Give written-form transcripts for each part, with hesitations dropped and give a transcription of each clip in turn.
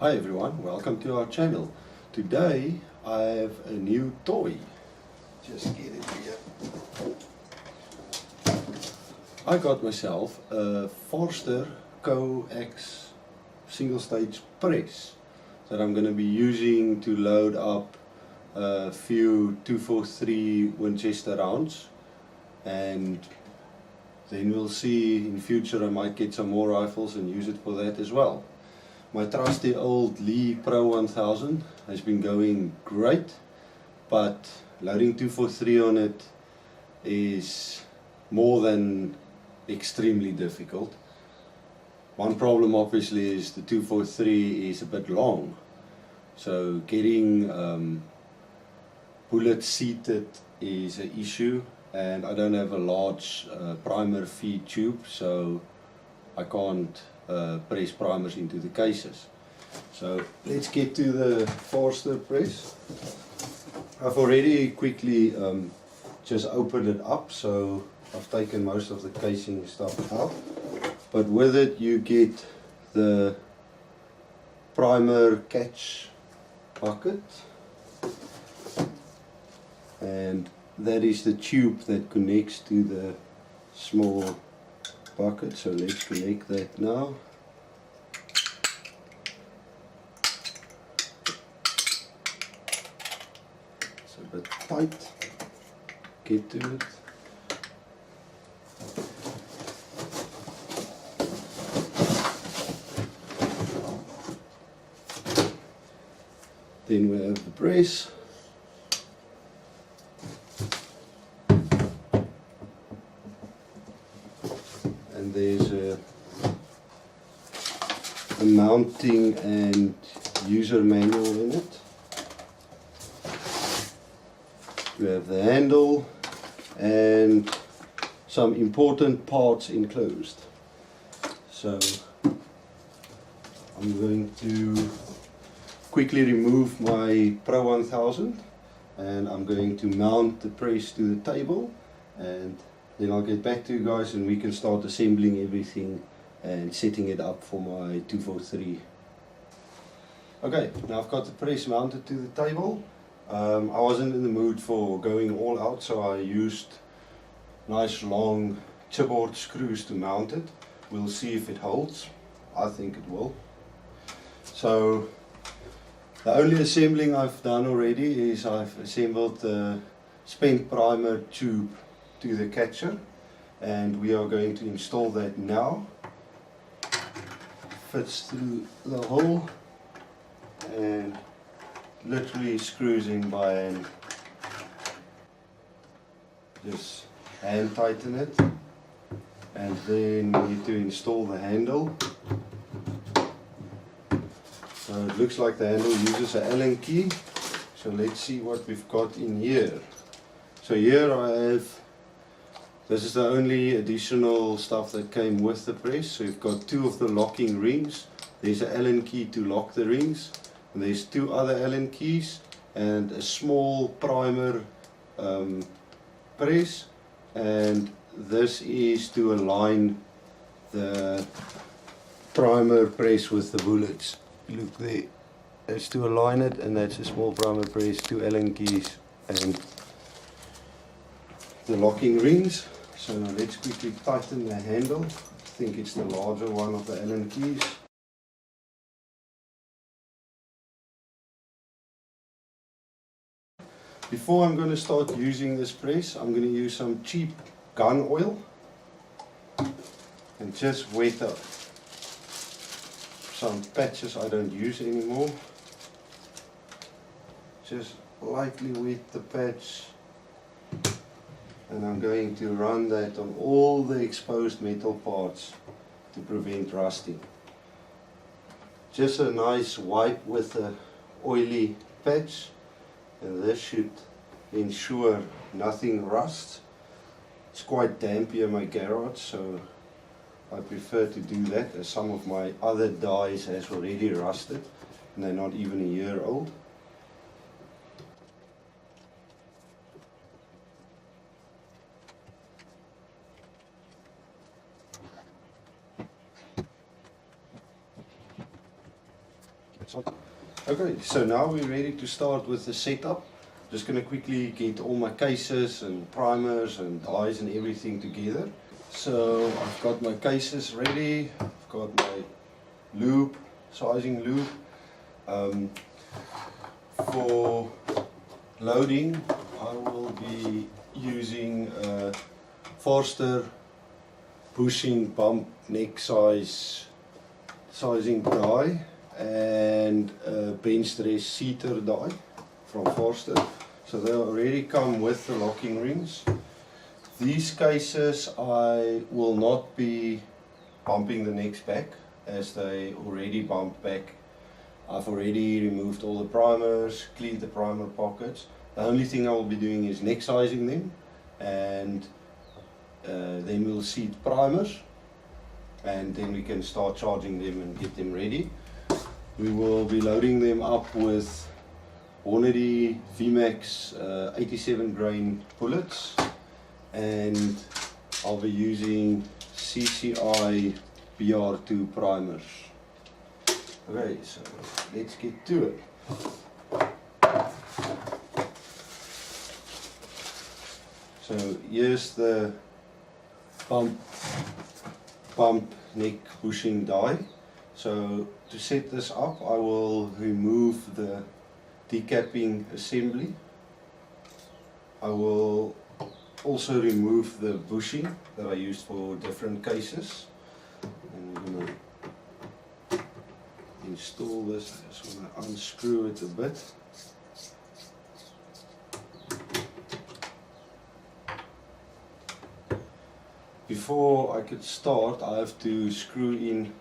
Hi everyone, welcome to our channel. Today I have a new toy. Just get it here. I got myself a Forster Co-Ax single stage press that I'm going to be using to load up a few 243 Winchester rounds, and then we'll see in future I might get some more rifles and use it for that as well. My trusty old Lee Pro 1000 has been going great, but loading 243 on it is more than extremely difficult. One problem obviously is the 243 is a bit long, so getting bullet seated is an issue, and I don't have a large primer feed tube, so I can't press primers into the cases. So let's get to the Forster press. I've already quickly just opened it up, so I've taken most of the casing stuff out, but with it you get the primer catch bucket, and that is the tube that connects to the small bucket. So let's connect that now. It's a bit tight. Get to it. Then we have the press. And there's a mounting and user manual in it. We have the handle and some important parts enclosed. So I'm going to quickly remove my Pro 1000, and I'm going to mount the press to the table, and then I'll get back to you guys and we can start assembling everything and setting it up for my 243. Okay, now I've got the press mounted to the table. I wasn't in the mood for going all out, so I used nice long chipboard screws to mount it. We'll see if it holds. I think it will. So the only assembling I've done already is I've assembled the spent primer tube to the catcher, and we are going to install that now. Fits through the hole and literally screws in by hand. Just hand tighten it, and then we need to install the handle. So it looks like the handle uses an Allen key, so let's see what we've got in here. So here I have, this is the only additional stuff that came with the press. So you've got two of the locking rings. There's an Allen key to lock the rings, and there's two other Allen keys and a small primer press, and this is to align the primer press with the bullets. Look there, that's to align it, and that's a small primer press, two Allen keys and the locking rings. So now let's quickly tighten the handle. I think it's the larger one of the Allen keys. Before I'm going to start using this press, I'm going to use some cheap gun oil and just wet up some patches I don't use anymore. Just lightly wet the patch, and I'm going to run that on all the exposed metal parts to prevent rusting. Just a nice wipe with a oily patch, and this should ensure nothing rusts. It's quite damp here in my garage, so I prefer to do that, as some of my other dies has already rusted and they're not even a year old. Okay, so now we're ready to start with the setup. Just going to quickly get all my cases and primers and dies and everything together. So I've got my cases ready, I've got my loop, sizing loop. For loading I will be using a Forster bushing bump neck sizing die and a bench rest seater die from Forster. So they already come with the locking rings. These cases I will not be bumping the necks back as they already bump back. I've already removed all the primers, cleaned the primer pockets. The only thing I will be doing is neck sizing them, and then we'll seat primers, and then we can start charging them and get them ready. We will be loading them up with Hornady VMAX 87 grain pullets, and I'll be using CCI BR2 primers. Okay, so let's get to it. So here's the bump neck bushing die. So to set this up, I will remove the decapping assembly. I will also remove the bushing that I used for different cases. And I'm going to install this. I just want to unscrew it a bit. Before I could start, I have to screw in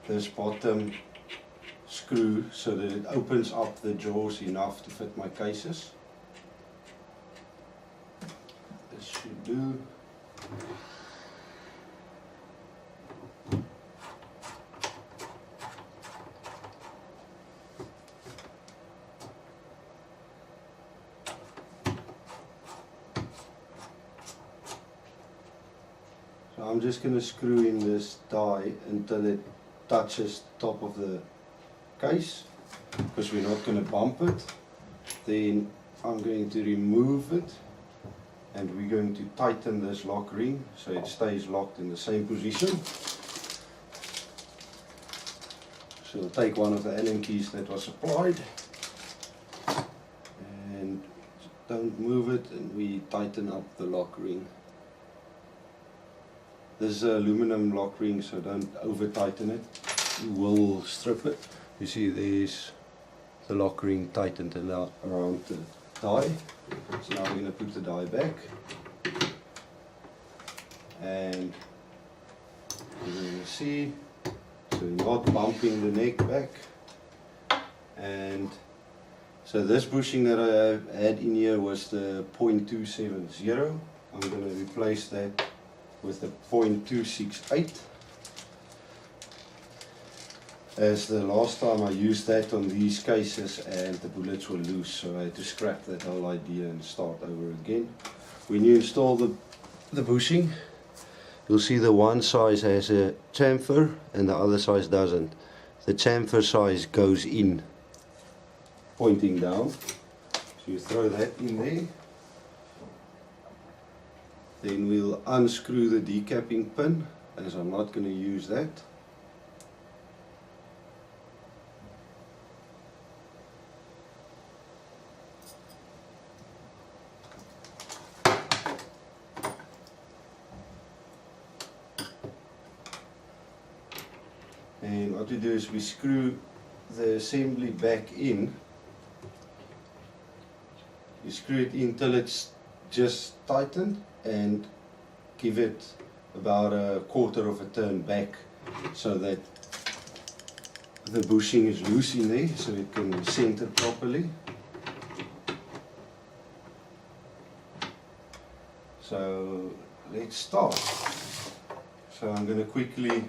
this bottom screw so that it opens up the jaws enough to fit my cases. This should do. So I'm just going to screw in this die until it touches the top of the case, because we're not going to bump it. Then I'm going to remove it, and we're going to tighten this lock ring so it stays locked in the same position. So we'll take one of the Allen keys that was applied and don't move it, and we tighten up the lock ring. This is an aluminum lock ring, so don't over tighten it. You will strip it. You see there's the lock ring tightened around the die. So now we're going to put the die back, and you're going to see, so not bumping the neck back. And so this bushing that I had in here was the 0.270. I'm going to replace that with the 0.268, as the last time I used that on these cases and the bullets were loose, so I had to scrap that whole idea and start over again. When you install the bushing, you'll see the one size has a chamfer and the other size doesn't. The chamfer size goes in, pointing down, so you throw that in there. Then we'll unscrew the decapping pin, as I'm not going to use that. And what we do is we screw the assembly back in. You screw it in till it's just tightened, and give it about a quarter of a turn back so that the bushing is loose in there, so it can center properly. So let's start. So I'm going to quickly,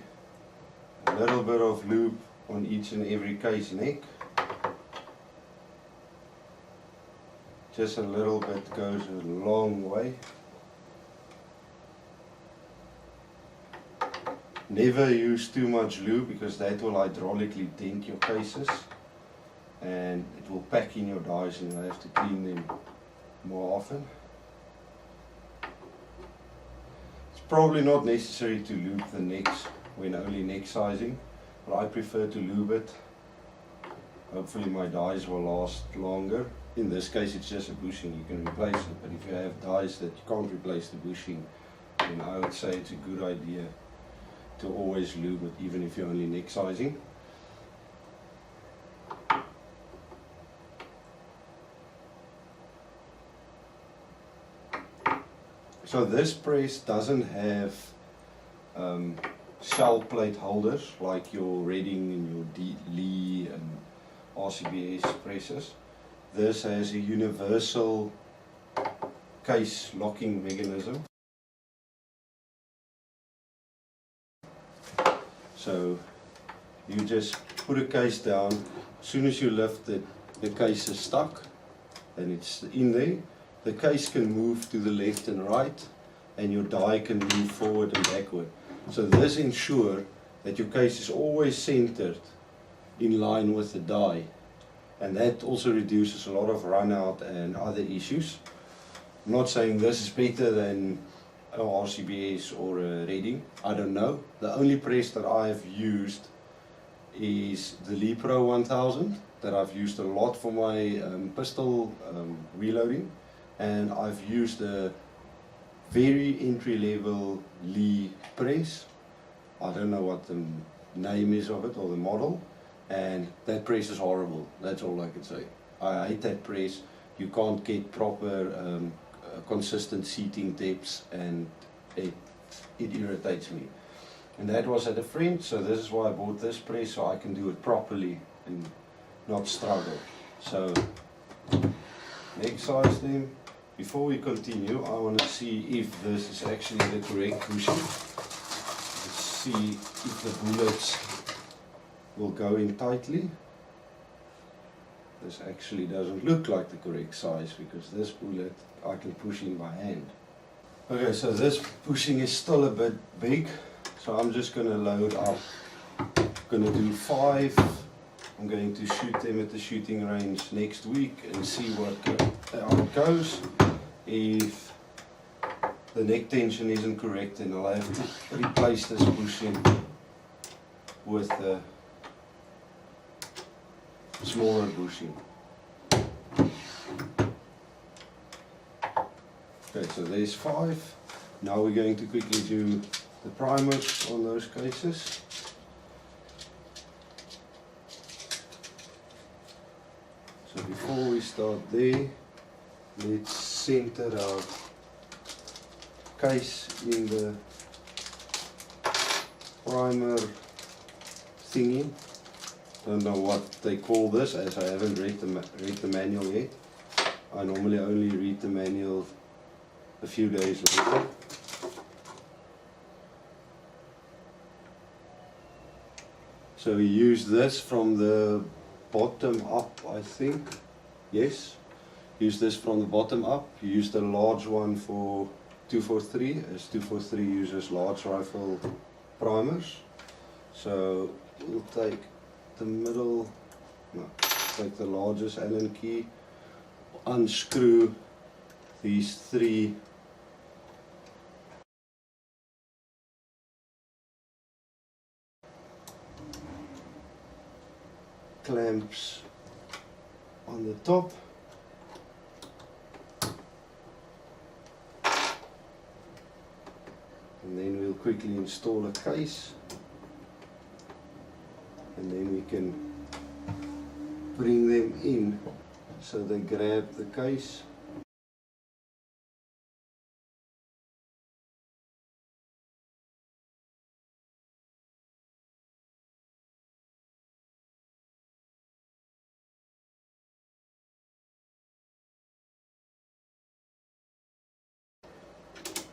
a little bit of lube on each and every case neck. Just a little bit goes a long way. Never use too much lube, because that will hydraulically dent your cases. and it will pack in your dies and you'll have to clean them more often. It's probably not necessary to lube the necks when only neck sizing, but I prefer to lube it. Hopefully my dies will last longer. In this case it's just a bushing, you can replace it, but if you have dies that you can't replace the bushing, then I would say it's a good idea to always lube it, even if you're only neck sizing. So this press doesn't have shell plate holders like your Reading and your Lee and RCBS presses. This has a universal case locking mechanism. So you just put a case down, as soon as you lift it, the case is stuck and it's in there. The case can move to the left and right, and your die can move forward and backward. So this ensures that your case is always centered in line with the die, and that also reduces a lot of run out and other issues. I'm not saying this is better than an RCBS or a Reading, I don't know. The only press that I have used is the Lee Pro 1000 that I've used a lot for my pistol reloading, and I've used a very entry-level Lee press. I don't know what the name is of it or the model, and that press is horrible. That's all I can say. I hate that press. You can't get proper consistent seating depths, and it irritates me. And that was at a friend, so this is why I bought this press, so I can do it properly and not struggle. So next size them. Before we continue, I want to see if this is actually the correct bushing. Let's see if the bullets will go in tightly. This actually doesn't look like the correct size, because this bullet I can push in by hand. Okay, so this bushing is still a bit big, so I'm just going to load up. I'm going to do 5. I'm going to shoot them at the shooting range next week and see how it goes. If the neck tension isn't correct, then I'll have to replace this bushing with a smaller bushing. Okay, so there's 5. Now we're going to quickly do the primers on those cases. So before we start there, let's center our case in the primer thingy. Don't know what they call this, as I haven't read the manual yet. I normally only read the manual a few days later. So we use this from the bottom up, I think. Yes, use this from the bottom up. You use the large one for 243, as 243 uses large rifle primers. So we'll take the middle, no, take the largest Allen key, unscrew these 3 clamps on the top. And then we'll quickly install a case, and then we can bring them in so they grab the case.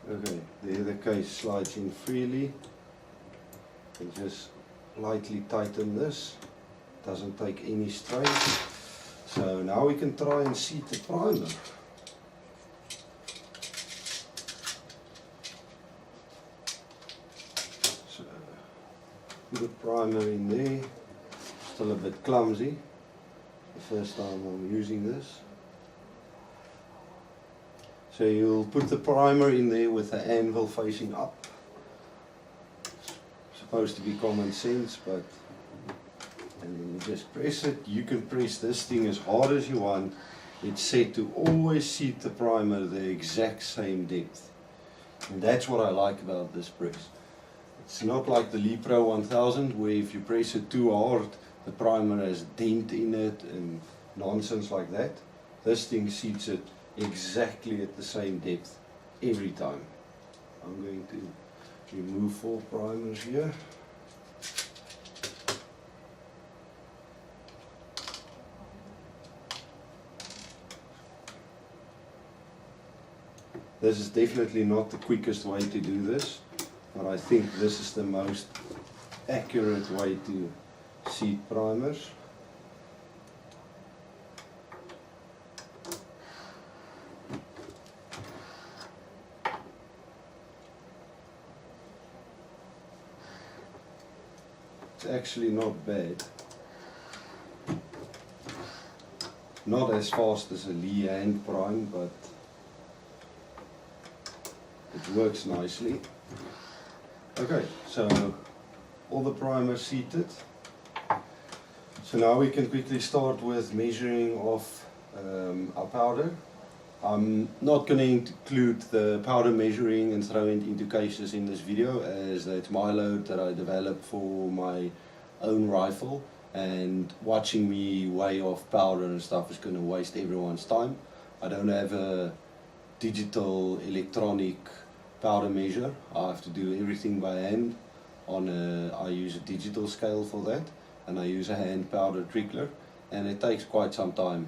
Okay, there the case slides in freely, and just lightly tighten this, doesn't take any strain. So now we can try and seat the primer. So put the primer in there, still a bit clumsy, the first time I'm using this. So you'll put the primer in there with the anvil facing up. Supposed to be common sense, but and then you just press it. You can press this thing as hard as you want. It's set to always seat the primer the exact same depth. And that's what I like about this press. It's not like the Lee Pro 1000 where if you press it too hard the primer has a dent in it and nonsense like that. This thing seats it exactly at the same depth every time. I'm going to remove 4 primers here. This is definitely not the quickest way to do this, but I think this is the most accurate way to seat primers. It's actually not bad. Not as fast as a Lee hand prime, but it works nicely. Okay, so all the primers seated. So now we can quickly start with measuring of our powder. I'm not going to include the powder measuring and throwing it into cases in this video, as it's my load that I developed for my own rifle, and watching me weigh off powder and stuff is going to waste everyone's time. I don't have a digital electronic powder measure. I have to do everything by hand. I use a digital scale for that, and I use a hand powder trickler, and it takes quite some time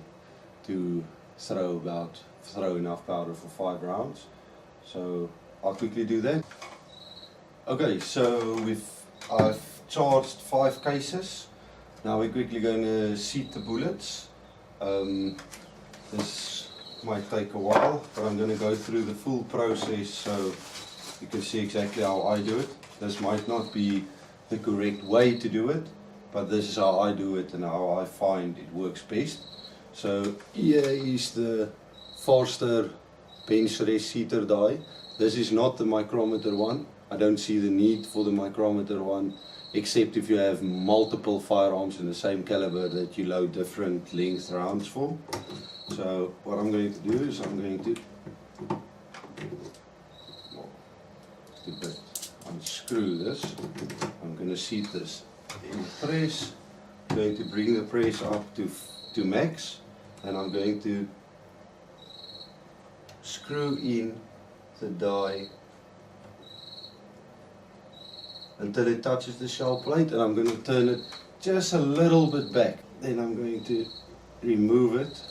to throw enough powder for 5 rounds. So I'll quickly do that. Okay, so I've charged 5 cases. Now we're quickly going to seat the bullets. This might take a while, but I'm going to go through the full process so you can see exactly how I do it. This might not be the correct way to do it, but this is how I do it and how I find it works best. So here is the Forster bench rest seater die. This is not the micrometer one. I don't see the need for the micrometer one, except if you have multiple firearms in the same caliber that you load different length rounds for. So what I'm going to do is I'm going to unscrew this. I'm going to seat this in the press. I'm going to bring the press up to max, and I'm going to screw in the die until it touches the shell plate, and I'm going to turn it just a little bit back. Then I'm going to remove it,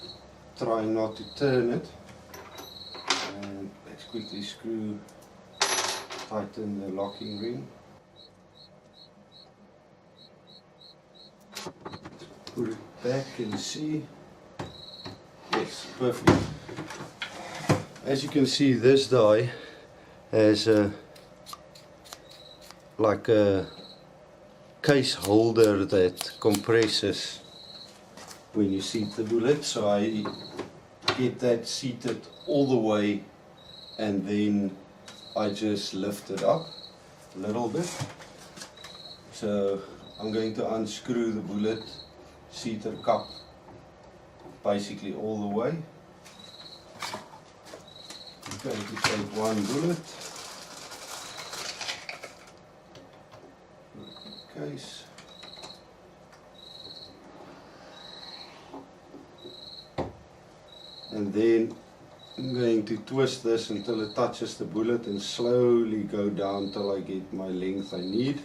trying not to turn it, and let's quickly tighten the locking ring. Put it back and see. Yes, perfect. As you can see, this die has like a case holder that compresses when you seat the bullet. So I get that seated all the way, and then I just lift it up a little bit. So I'm going to unscrew the bullet seater cup basically all the way. I'm going to take one bullet, case, and then I'm going to twist this until it touches the bullet and slowly go down till I get my length I need.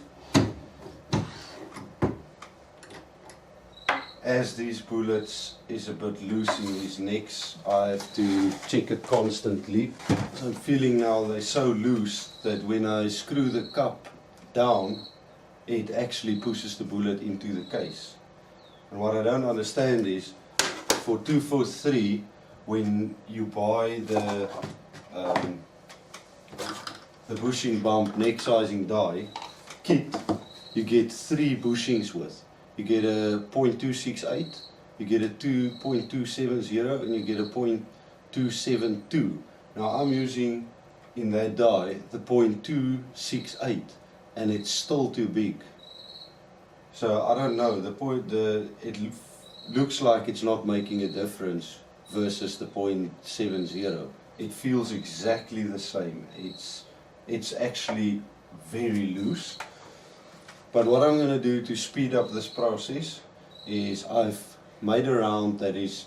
As these bullets is a bit loose in these necks, I have to check it constantly. So I'm feeling now they're so loose that when I screw the cup down, it actually pushes the bullet into the case. And what I don't understand is, for 243, when you buy the bushing bump neck sizing die kit, you get 3 bushings with. You get a .268, you get a 2.270 and you get a 0.272. Now I'm using in that die the 0.268 and it's still too big. So I don't know, it looks like it's not making a difference versus the 0.70. It feels exactly the same. It's actually very loose. But what I'm going to do to speed up this process is I've made a round that is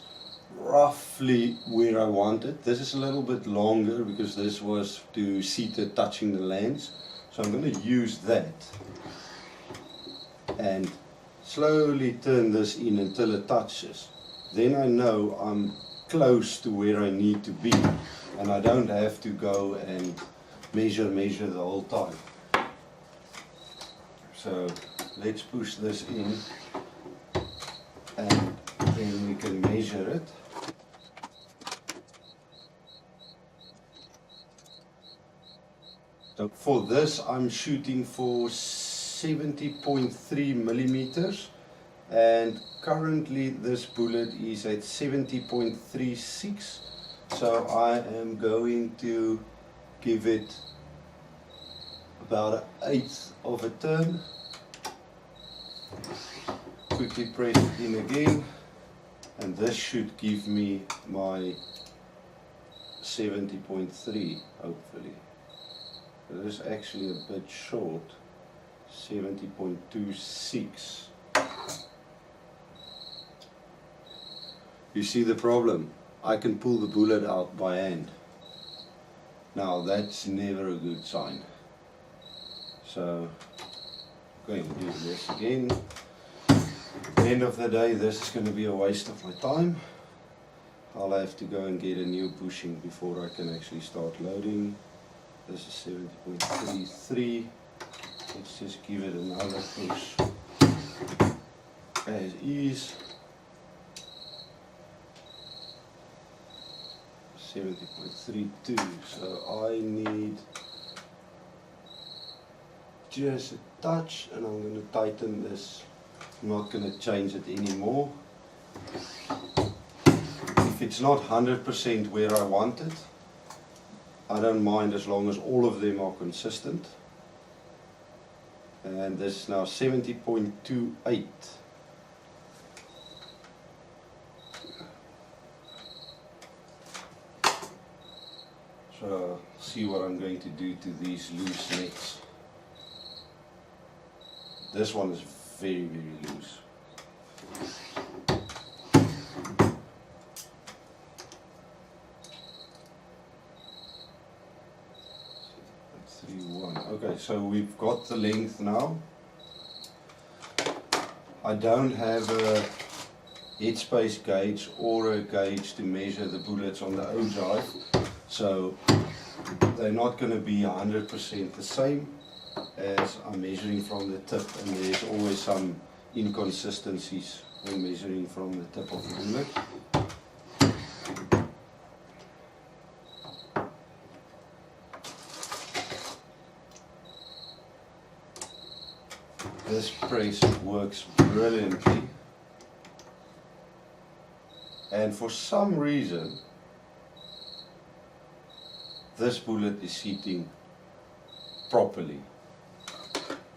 roughly where I want it. This is a little bit longer because this was to seated touching the lens. So I'm going to use that and slowly turn this in until it touches. Then I know I'm close to where I need to be and I don't have to go and measure the whole time. So let's push this in and then we can measure it. So for this I'm shooting for 70.3 millimeters and currently this bullet is at 70.36, so I am going to give it about 1/8 of a turn. Quickly press it in again and this should give me my 70.3 hopefully. This is actually a bit short, 70.26. You see the problem? I can pull the bullet out by hand. Now that's never a good sign. So I'm going to do this again. At the end of the day this is going to be a waste of my time. I'll have to go and get a new bushing before I can actually start loading. This is 70.33. Let's just give it another push as is. 70.32. So I need just a touch and I'm going to tighten this. I'm not going to change it anymore. If it's not 100% where I want it, I don't mind as long as all of them are consistent. And this is now 70.28. So see what I'm going to do to these loose necks. This one is very loose. Okay, so we've got the length now. I don't have a headspace gauge or a gauge to measure the bullets on the ogive, so they're not going to be 100% the same as I'm measuring from the tip, and there's always some inconsistencies when measuring from the tip of the bullet. This press works brilliantly, and for some reason this bullet is seating properly.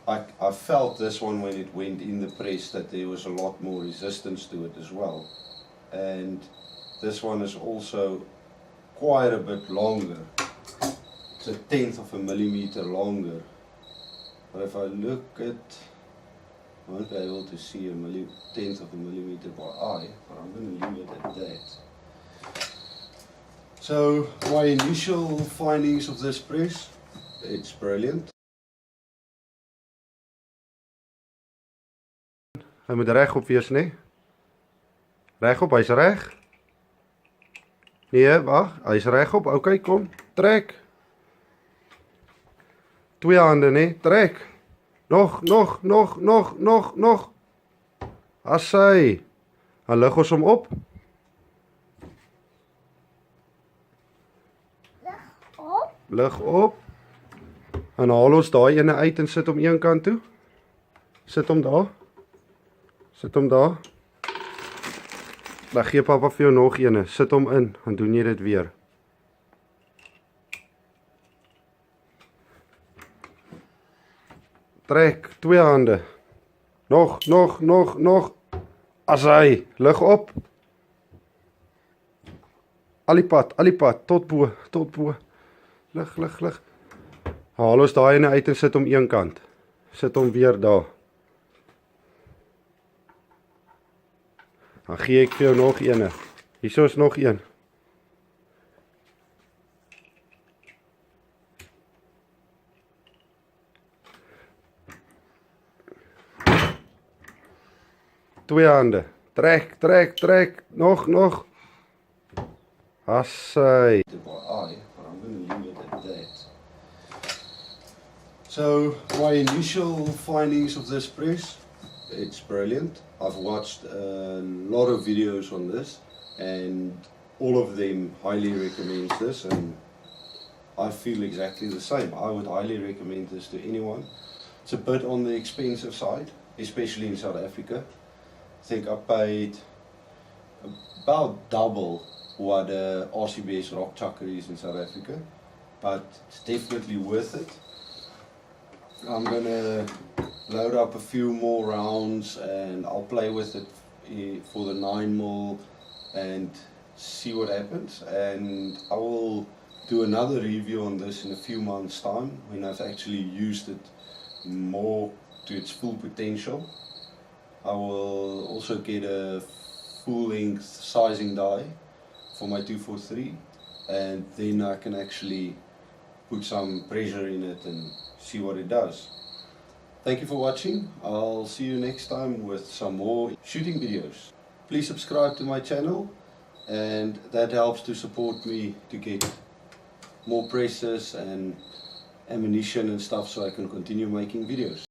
I felt this one when it went in the press that there was a lot more resistance to it as well, and this one is also quite a bit longer. It's 1/10 of a millimeter longer, but if I look at, I won't be able to see a 1/10 of a millimeter by eye, but I'm going to leave it at that. So my initial findings of this press, it's brilliant. Hy moet regop wees, nee? Regop, hy's reg. Nee, wag, hy's regop. Okay, kom, trek. Twee hande, nee, trek. Nog. Assai. Dan lig ons hom op. Lig op. En haal ons daai ene uit en sit hom een kant toe. Sit hom daar. Sit hom daar. Dan gee papa vir jou nog ene. Sit hom in, dan doen jy dit weer. Trek, 2 hande. Nog. Asai, lig op. Al die pad, tot bo. Lig. Haal ons daai ene uit en sit hom een kant. Sit hom weer daar. Dan gee ek vir jou nog ene. Hierso is nog een. Twee hande. Trek. Nog. Assai. So, my initial findings of this press, it's brilliant. I've watched a lot of videos on this and all of them highly recommend this, and I feel exactly the same. I would highly recommend this to anyone. It's a bit on the expensive side, especially in South Africa. I think I paid about double what a RCBS rock chucker is in South Africa, but it's definitely worth it. I'm gonna load up a few more rounds and I'll play with it for the 9mm and see what happens, and I will do another review on this in a few months time when I've actually used it more to its full potential. I will also get a full length sizing die for my 243, and then I can actually put some pressure in it and see what it does. Thank you for watching. I'll see you next time with some more shooting videos. Please subscribe to my channel, and that helps to support me to get more presses and ammunition and stuff so I can continue making videos.